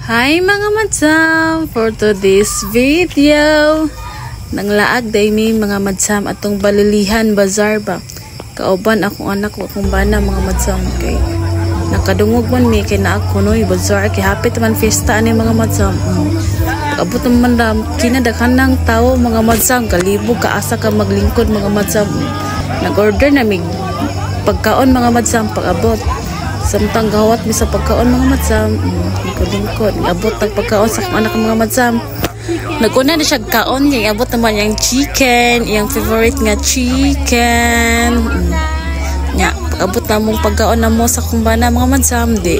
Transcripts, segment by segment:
Hi mga madsam! For today's video, nanglaag day mi mga madsam atong Balilihan Bazaar ba. Kauban akong anak ko akong bana mga madsam kay nakadungog man mi kay naa kunoy bazaar kay hapit man fiesta ani mga madsam. Abot man dam kinadaghan ng tao mga madsam kalibog kaasa ka maglingkod mga madsam. Nag-order na mi pagkaon mga madsam pag-abot. Samtang gawat mi sa pagkaon mga madsam, lingkod abot tag pagkaon sa anak mga madsam. Naguna na siya kaon niya, abot naman yung chicken, yung favorite nga chicken. Nya, abot na mong pagkaon na mo sa kumbana mga madsam, di.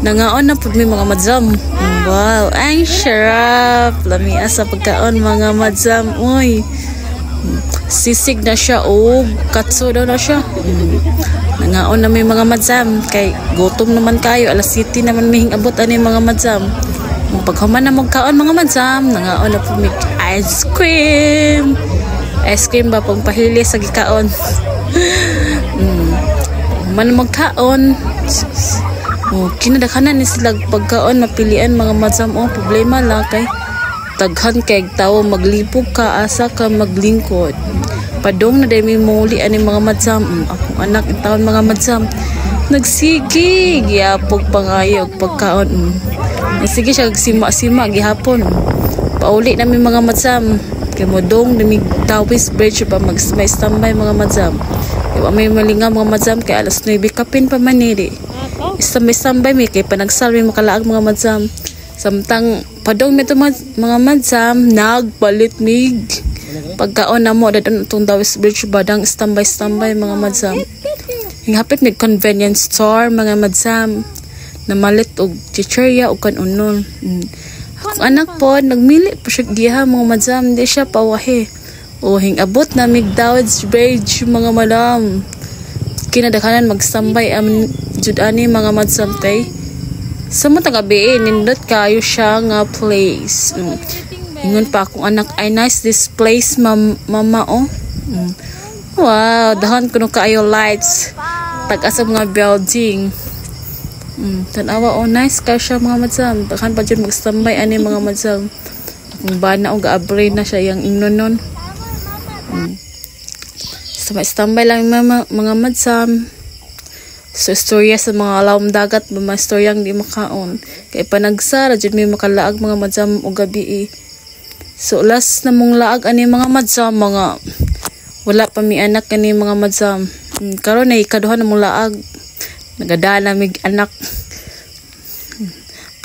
Nangaon na pud mi mga madsam. Wow, ang sarap. Lamia sa pagkaon mga madsam. Uy. Sisig na siya katso daw na siya. Nangaon na may mga madsam kay gutom naman kayo, alas 7 naman mihing abot ani mga madsam. Paghuman na magkaon mga madsam, nangaon na po may ice cream ba pang pahili sa gikaon. Man magkaon kinadakanan ni sila pagkaon mapilian mga madsam. Problema lang kay taghan kay tao maglipog ka asa ka maglingkod. Padong na day may muli ani mga madsam. Akong anak in taon mga madsam nagsigig yapog pangayog pagkaon. Sige siya sima gihapon. Pauli na may mga madsam kay modong na may Tawis Bridge pa may standby mga madsam. May malinga mga madsam kay alas 9 kapin pa maniri. Standby may kay panagsal may makalaag mga madsam. Samtang padong may mga madsam nagpalit mig pagkaon na mo dadon itong Tawis Bridge badang standby mga madsam. Hingapit may convenience store mga madsam na malit og chicherya o kanunon. Akong anak po nagmili po siya giha mga madsam, hindi siya pawahe. Hingabot na mig Tawis Bridge mga madam. Kinadakanan magstambay jud ani mga madsam kay sa matang gabi nindot kayo siya nga place. Ingon pa akong anak, ay nice this place mama Wow, dahon kuno kaayo lights. Tag-asa mga building. Tanawa nice ka siya mga madsam. Dakan pa dyan magstambay ani mga madsam. Akong bana o gaabray na siya yung ingnonon. So standby lang mga madsam. So istorya sa mga lawom dagat, mga istoryang di makaon. Kaya panagsara dyan may makalaag mga madsam o gabi. So last na mong laag ani mga madsam, mga wala pa mi anak ani mga madsam. Karon ay ikaduhan na mong laag. Nagadala mig anak.